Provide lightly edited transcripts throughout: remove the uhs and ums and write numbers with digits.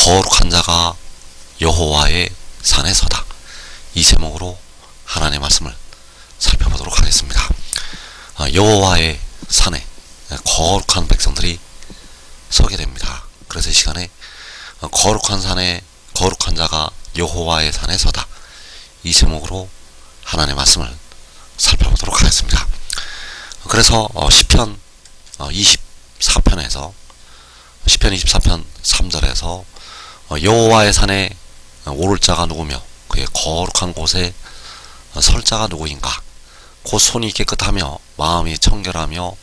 거룩한 자가 여호와의 산에 서다. 이 제목으로 하나님의 말씀을 살펴보도록 하겠습니다. 여호와의 산에 거룩한 백성들이 서게 됩니다. 그래서 이 시간에 거룩한 산에 거룩한 자가 여호와의 산에 서다. 이 제목으로 하나님의 말씀을 살펴보도록 하겠습니다. 그래서 시편 24편에서 시편 24편 3절에서 여호와의 산에 오를 자가 누구며 그의 거룩한 곳에 설 자가 누구인가? 곧 손이 깨끗하며 마음이 청결하며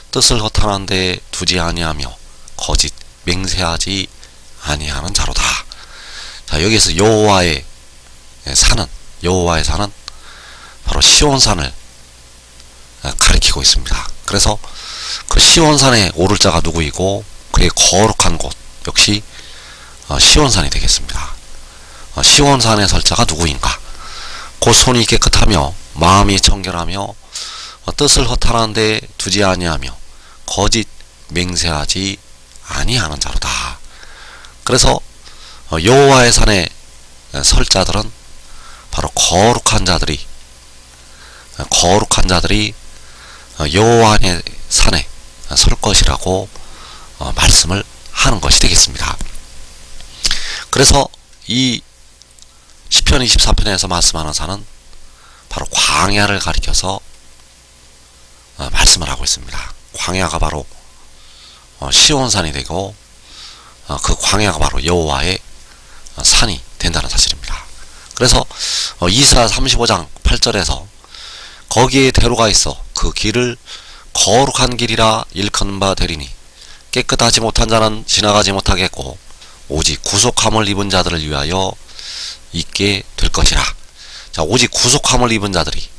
뜻을 허탄한 데 두지 아니하며 거짓 맹세하지 아니하는 자로다. 자, 여기에서 여호와의 산은 바로 시온산을 가리키고 있습니다. 그래서 그 시온산에 오를 자가 누구이고 그의 거룩한 곳 역시 시온산이 되겠습니다. 시온산에 설 자가 누구인가? 곧 손이 깨끗하며 마음이 청결하며 뜻을 허탄한 데 두지 아니하며 거짓 맹세하지 아니하는 자로다. 그래서 여호와의 산에 설 자들은 바로 거룩한 자들이 여호와의 산에 설 것이라고 말씀을 하는 것이 되겠습니다. 그래서 이 시편 24편에서 말씀하는 산은 바로 광야를 가리켜서 말씀을 하고 있습니다. 광야가 바로 시온산이 되고 그 광야가 바로 여호와의 산이 된다는 사실입니다. 그래서 이사 35장 8절에서 거기에 대로가 있어 그 길을 거룩한 길이라 일컫는 바 되리니 깨끗하지 못한 자는 지나가지 못하겠고 오직 구속함을 입은 자들을 위하여 있게 될 것이라. 자, 오직 구속함을 입은 자들이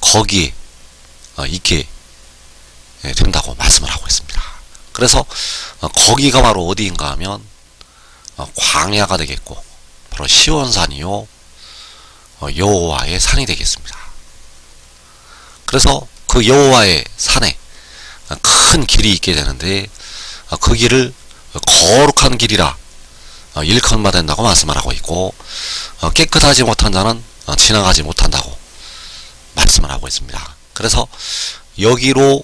거기에 있게 된다고 말씀을 하고 있습니다. 그래서 거기가 바로 어디인가 하면 광야가 되겠고 바로 시온산이요 여호와의 산이 되겠습니다. 그래서 그 여호와의 산에 큰 길이 있게 되는데 그 길을 거룩한 길이라 일컫는 바 된다고 말씀을 하고 있고 깨끗하지 못한 자는 지나가지 못한다고 말씀을 하고 있습니다. 그래서 여기로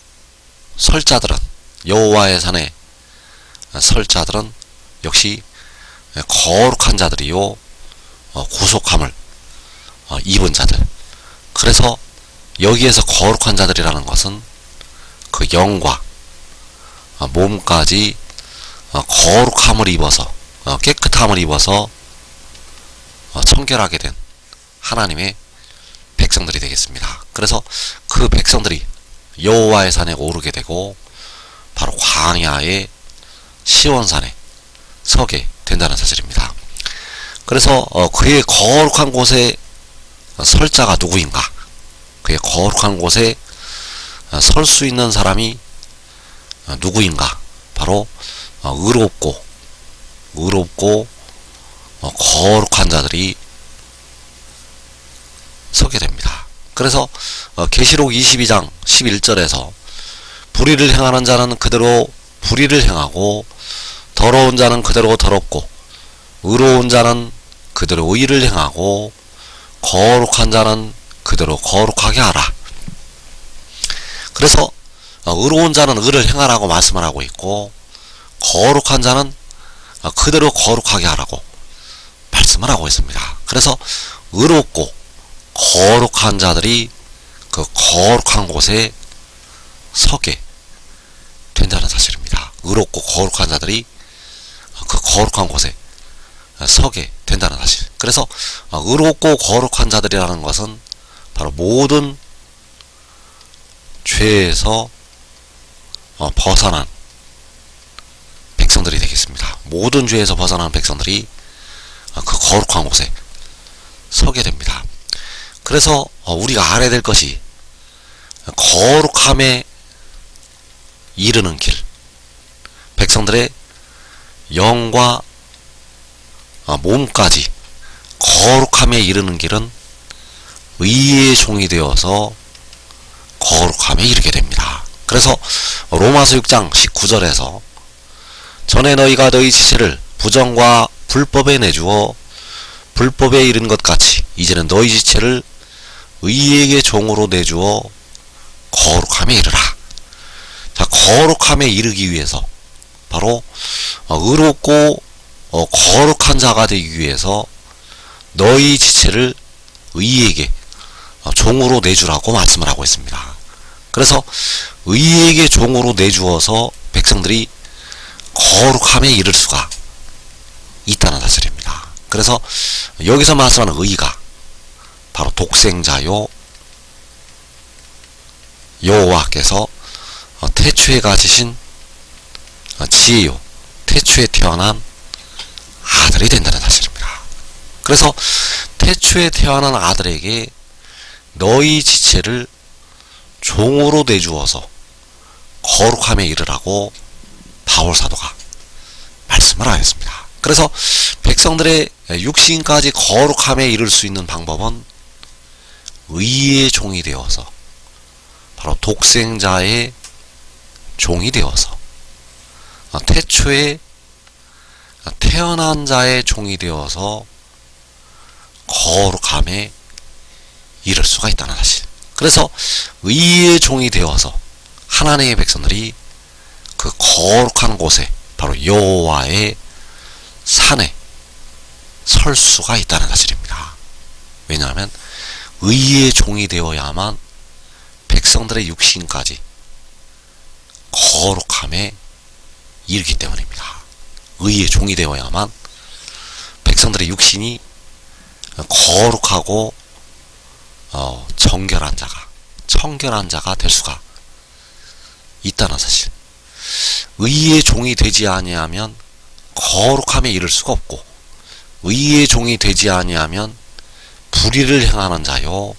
설 자들은 여호와의 산에 설 자들은 역시 거룩한 자들이요 구속함을 입은 자들. 그래서 여기에서 거룩한 자들이라는 것은 그 영과 몸까지 거룩함을 입어서 깨끗함을 입어서 청결하게 된 하나님의 백성들이 되겠습니다. 그래서 그 백성들이 여호와의 산에 오르게 되고 바로 광야의 시온산에 서게 된다는 사실입니다. 그래서 그의 거룩한 곳에 설 자가 누구인가? 그의 거룩한 곳에 설 수 있는 사람이 누구인가? 바로 의롭고 거룩한 자들이 서게 됩니다. 그래서 계시록 22장 11절에서 불의를 행하는 자는 그대로 불의를 행하고 더러운 자는 그대로 더럽고 의로운 자는 그대로 의를 행하고 거룩한 자는 그대로 거룩하게 하라. 그래서 의로운 자는 의를 행하라고 말씀을 하고 있고 거룩한 자는 그대로 거룩하게 하라고 말씀을 하고 있습니다. 그래서 의롭고 거룩한 자들이 그 거룩한 곳에 서게 된다는 사실입니다. 의롭고 거룩한 자들이 그 거룩한 곳에 서게 된다는 사실. 그래서 의롭고 거룩한 자들이라는 것은 바로 모든 죄에서 벗어난 백성들이 되겠습니다. 모든 죄에서 벗어난 백성들이 그 거룩한 곳에 서게 됩니다. 그래서 우리가 알아야 될 것이 거룩함에 이르는 길, 백성들의 영과 몸까지 거룩함에 이르는 길은 의의 종이 되어서 거룩함에 이르게 됩니다. 그래서 로마서 6장 19절에서 전에 너희가 너희 지체를 부정과 불법에 내주어 불법에 이른 것 같이 이제는 너희 지체를 의에게 종으로 내주어 거룩함에 이르라. 자, 거룩함에 이르기 위해서 바로 의롭고 거룩한 자가 되기 위해서 너희 지체를 의에게 종으로 내주라고 말씀을 하고 있습니다. 그래서 의에게 종으로 내주어서 백성들이 거룩함에 이를 수가 있다는 사실입니다. 그래서 여기서 말씀하는 의가 바로 독생자요 여호와께서 태초에 가지신 지혜요 태초에 태어난 아들이 된다는 사실입니다. 그래서 태초에 태어난 아들에게 너희 지체를 종으로 내주어서 거룩함에 이르라고 바울사도가 말씀을 하였습니다. 그래서 백성들의 육신까지 거룩함에 이를 수 있는 방법은 의의 종이 되어서 바로 독생자의 종이 되어서 태초에 태어난 자의 종이 되어서 거룩함에 이를 수가 있다는 사실. 그래서 의의 종이 되어서 하나님의 백성들이 그 거룩한 곳에 바로 여호와의 산에 설 수가 있다는 사실입니다. 왜냐하면 의의 종이 되어야만 백성들의 육신까지 거룩함에 이르기 때문입니다. 의의 종이 되어야만 백성들의 육신이 거룩하고 정결한 자가 청결한 자가 될 수가 있다는 사실. 의의 종이 되지 아니하면 거룩함에 이를 수가 없고 의의 종이 되지 아니하면 불의를 행하는 자요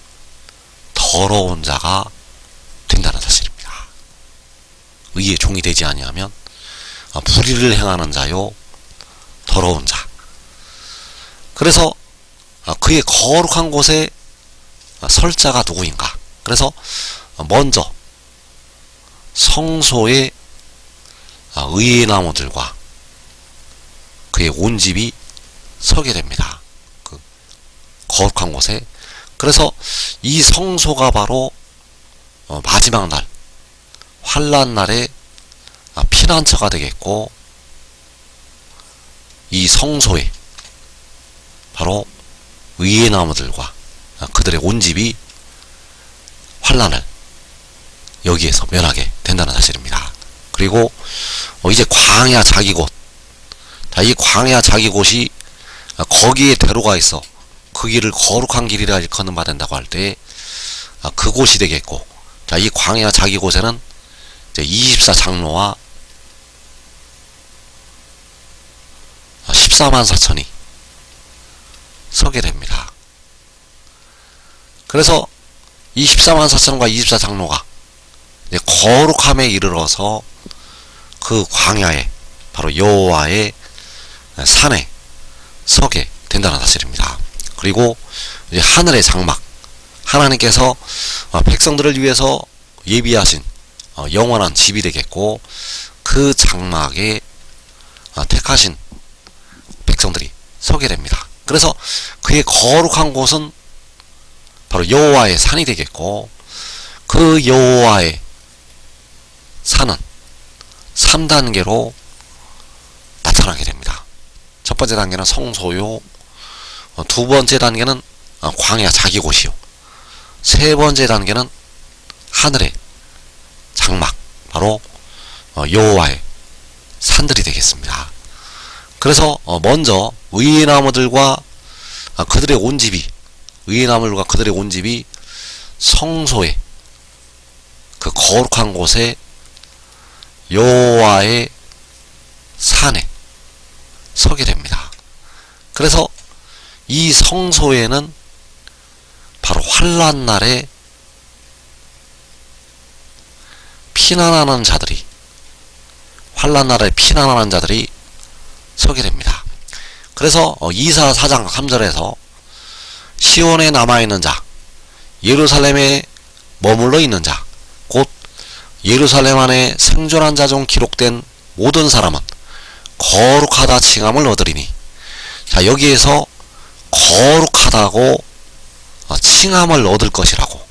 더러운 자가 된다는 사실입니다. 의의 종이 되지 아니하면 불의를 행하는 자요 더러운 자. 그래서 그의 거룩한 곳에 설 자가 누구인가? 그래서 먼저 성소의 의의 나무들과 그의 온 집이 서게 됩니다. 그 거룩한 곳에. 그래서 이 성소가 바로 마지막 날 환난 날에 피난처가 되겠고, 이 성소에 바로 의의 나무들과 그들의 온 집이 환난을 여기에서 면하게 된다는 사실입니다. 그리고 이제 광야 자기 곳, 자, 이 광야 자기 곳이 거기에 대로가 있어 그 길을 거룩한 길이라 일컫는 바 된다고 할 때 그곳이 되겠고, 자, 이 광야 자기 곳에는 이제 24장로와 14만 4천이 서게 됩니다. 그래서 이 14만 4천과 24장로가 이제 거룩함에 이르러서 그 광야에 바로 여호와의 산에 서게 된다는 사실입니다. 그리고 이제 하늘의 장막, 하나님께서 백성들을 위해서 예비하신 영원한 집이 되겠고, 그 장막에 택하신 백성들이 서게 됩니다. 그래서 그의 거룩한 곳은 바로 여호와의 산이 되겠고, 그 여호와의 산은 3단계로 나타나게 됩니다. 첫 번째 단계는 성소요, 두 번째 단계는 광야 자기 곳이요, 세 번째 단계는 하늘의 장막, 바로 여호와의 산들이 되겠습니다. 그래서 먼저 의의 나무들과 그들의 온 집이, 의의 나무들과 그들의 온 집이 성소에, 그 거룩한 곳에 여호와의 산에 서게 됩니다. 그래서 이 성소에는 바로 환난 날에 피난하는 자들이, 환난 날에 피난하는 자들이 서게 됩니다. 그래서 이사 4장 3절에서 시온에 남아있는 자, 예루살렘에 머물러 있는 자, 곧 예루살렘 안에 생존한 자 중 기록된 모든 사람은 거룩하다 칭함을 얻으리니. 자, 여기에서 거룩하다고 칭함을 얻을 것이라고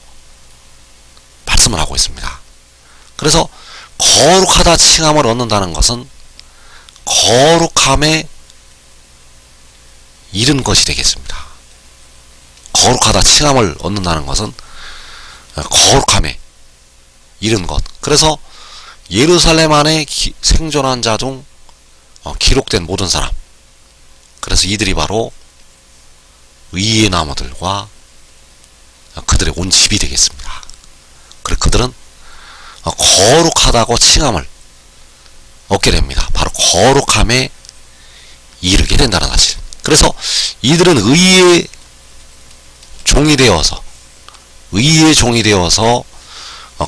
말씀을 하고 있습니다. 그래서 거룩하다 칭함을 얻는다는 것은 거룩함에 이른 것이 되겠습니다. 거룩하다 칭함을 얻는다는 것은 거룩함에 이른 것. 그래서 예루살렘 안에 생존한 자 중 기록된 모든 사람, 그래서 이들이 바로 의의 나무들과 그들의 온 집이 되겠습니다. 그리고 그들은 거룩하다고 칭함을 얻게 됩니다. 바로 거룩함에 이르게 된다는 사실. 그래서 이들은 의의 종이 되어서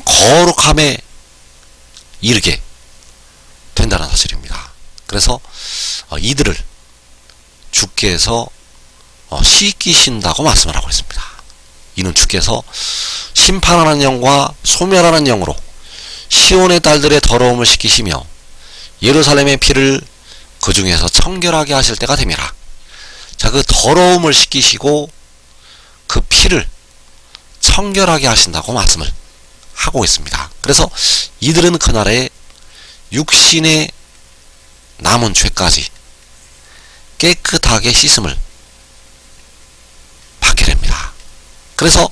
거룩함에 이르게 된다는 사실입니다. 그래서 이들을 주께서 씻기신다고 말씀을 하고 있습니다. 이는 주께서 심판하는 영과 소멸하는 영으로 시온의 딸들의 더러움을 씻기시며 예루살렘의 피를 그 중에서 청결하게 하실 때가 됨이라. 자, 그 더러움을 씻기시고 그 피를 청결하게 하신다고 말씀을 하고 있습니다. 그래서 이들은 그날에 육신에 남은 죄까지 깨끗하게 씻음을 받게 됩니다. 그래서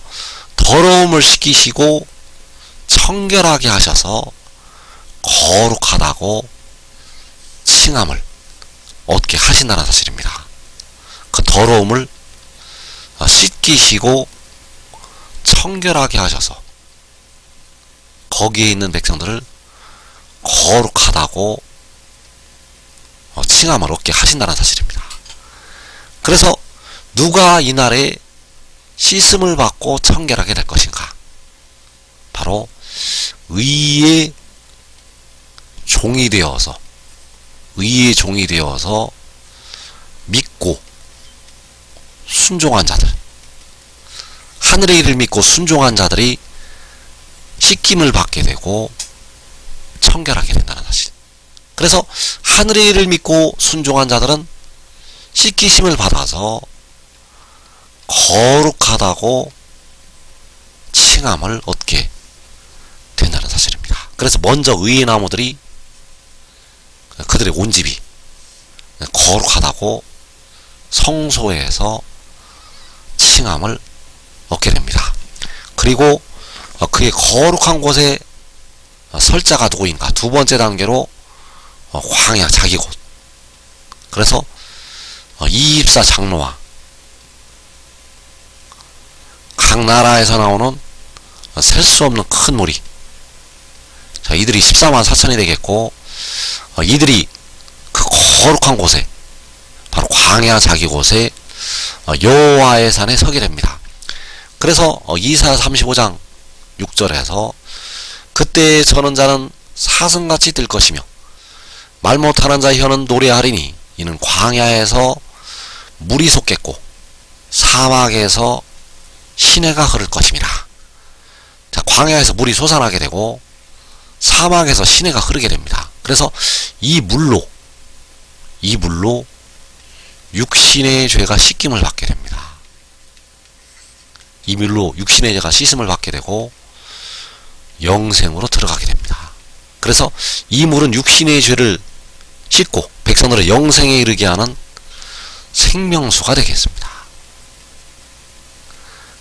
더러움을 씻기시고 청결하게 하셔서 거룩하다고 칭함을 얻게 하신다는 사실입니다. 그 더러움을 씻기시고 청결하게 하셔서 거기에 있는 백성들을 거룩하다고 칭함을 얻게 하신다는 사실입니다. 그래서 누가 이날에 씻음을 받고 청결하게 될 것인가? 바로 의의 종이 되어서 믿고 순종한 자들, 하늘의 일을 믿고 순종한 자들이 씻김을 받게 되고 청결하게 된다는 사실. 그래서 하늘의 일을 믿고 순종한 자들은 씻기심을 받아서 거룩하다고 칭함을 얻게 된다는 사실입니다. 그래서 먼저 의의 나무들이 그들의 온 집이 거룩하다고 성소에서 칭함을 얻게 됩니다. 그리고 그의 거룩한 곳에 설 자가 누구인가? 두 번째 단계로 광야 자기 곳. 그래서 24 장로와 각 나라에서 나오는 셀 수 없는 큰 무리. 자, 이들이 14만 4천이 되겠고, 이들이 그 거룩한 곳에, 바로 광야 자기 곳에 여호와의 산에 서게 됩니다. 그래서 이사야 35장 6절에서 그때 저는 자는 사슴같이 뜰 것이며 말 못하는 자의 혀는 노래하리니 이는 광야에서 물이 솟겠고 사막에서 시내가 흐를 것임이라. 자, 광야에서 물이 솟아나게 되고 사막에서 시내가 흐르게 됩니다. 그래서 이 물로 육신의 죄가 씻김을 받게 됩니다. 이 물로 육신의 죄가 씻음을 받게 되고 영생으로 들어가게 됩니다. 그래서 이 물은 육신의 죄를 씻고 백성들을 영생에 이르게 하는 생명수가 되겠습니다.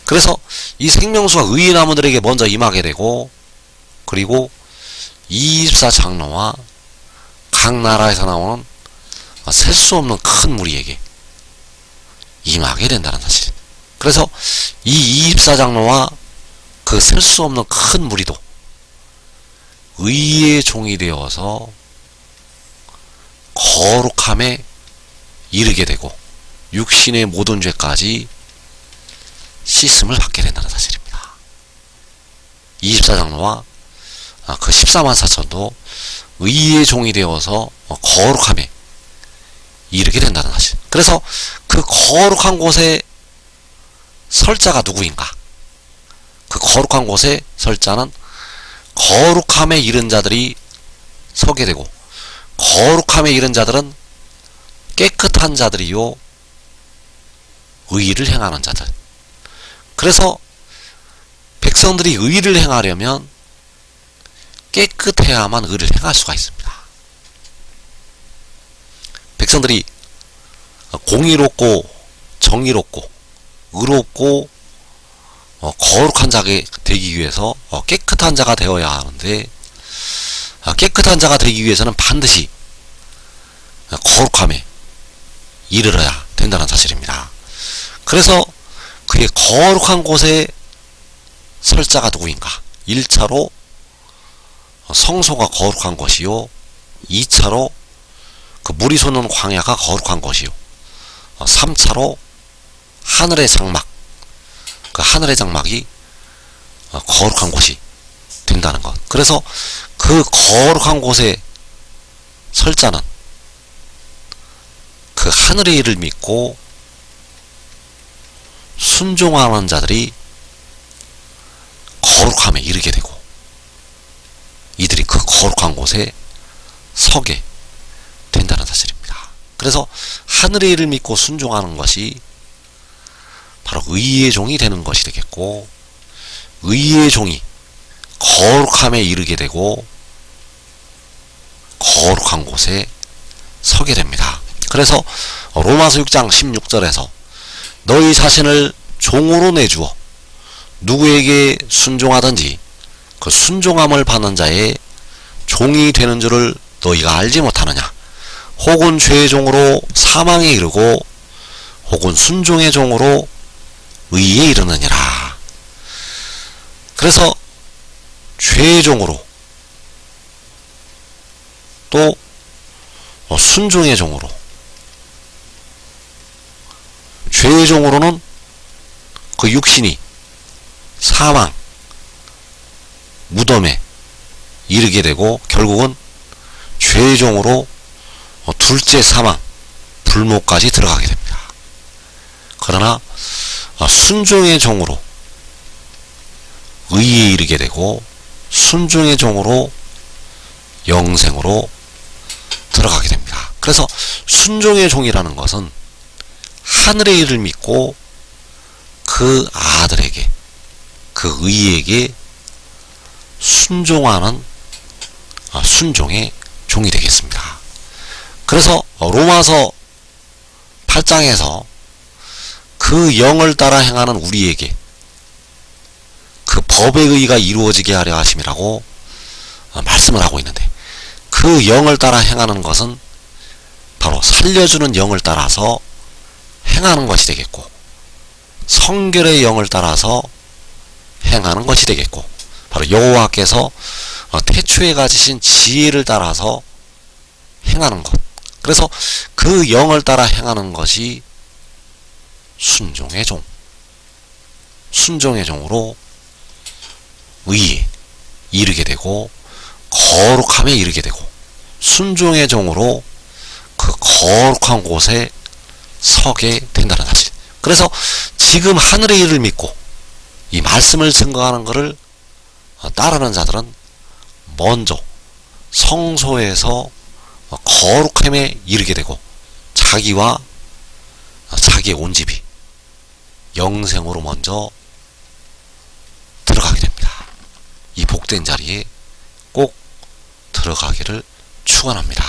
그래서 이 생명수가 의의 나무들에게 먼저 임하게 되고, 그리고 24 장로와 각 나라에서 나오는 셀 수 없는 큰 무리에게 임하게 된다는 사실. 그래서 이 24 장로와 그 셀 수 없는 큰 무리도 의의 종이 되어서 거룩함에 이르게 되고 육신의 모든 죄까지 씻음을 받게 된다는 사실입니다. 24 장로와 그 14만 4천도 의의 종이 되어서 거룩함에 이르게 된다는 사실. 그래서 그 거룩한 곳에 설 자가 누구인가? 그 거룩한 곳에 설 자는 거룩함에 이른 자들이 서게 되고, 거룩함에 이른 자들은 깨끗한 자들이요 의를 행하는 자들. 그래서 백성들이 의를 행하려면 깨끗해야만 의를 행할 수가 있습니다. 백성들이 공의롭고 정의롭고 의롭고 거룩한 자가 되기 위해서 깨끗한 자가 되어야 하는데, 깨끗한 자가 되기 위해서는 반드시 거룩함에 이르러야 된다는 사실입니다. 그래서 그의 거룩한 곳에 설 자가 누구인가? 1차로 성소가 거룩한 것이요, 2차로 그 물이 솟는 광야가 거룩한 것이요, 3차로 하늘의 장막, 그 하늘의 장막이 거룩한 곳이 된다는 것. 그래서 그 거룩한 곳에 설 자는 그 하늘의 일을 믿고 순종하는 자들이 거룩함에 이르게 되고, 이들이 그 거룩한 곳에 서게 된다는 사실입니다. 그래서 하늘의 일을 믿고 순종하는 것이 바로 의의 종이 되는 것이 되겠고, 의의 종이 거룩함에 이르게 되고 거룩한 곳에 서게 됩니다. 그래서 로마서 6장 16절에서 너희 자신을 종으로 내주어 누구에게 순종하든지 그 순종함을 받는 자의 종이 되는 줄을 너희가 알지 못하느냐? 혹은 죄의 종으로 사망에 이르고 혹은 순종의 종으로 의에 이르느니라. 그래서 죄의 종으로 또 순종의 종으로, 죄의 종으로는 그 육신이 사망, 무덤에 이르게 되고 결국은 죄의 종으로 둘째 사망, 불못까지 들어가게 됩니다. 그러나 순종의 종으로 의에 이르게 되고 순종의 종으로 영생으로 들어가게 됩니다. 그래서 순종의 종이라는 것은 하늘의 일을 믿고 그 아들에게, 그 의에게 순종하는 순종의 종이 되겠습니다. 그래서 로마서 8장에서 그 영을 따라 행하는 우리에게 그 법의 의가 이루어지게 하려 하심이라고 말씀을 하고 있는데, 그 영을 따라 행하는 것은 바로 살려주는 영을 따라서 행하는 것이 되겠고, 성결의 영을 따라서 행하는 것이 되겠고, 바로 여호와께서 태초에 가지신 지혜를 따라서 행하는 것. 그래서 그 영을 따라 행하는 것이 순종의 종, 순종의 종으로 의에 이르게 되고 거룩함에 이르게 되고, 순종의 종으로 그 거룩한 곳에 서게 된다는 사실. 그래서 지금 하늘의 일을 믿고 이 말씀을 증거하는 것을 따르는 자들은 먼저 성소에서 거룩함에 이르게 되고 자기와 자기의 온 집이 영생으로 먼저 들어가게 됩니다. 이 복된 자리에 꼭 들어가기를 축원합니다.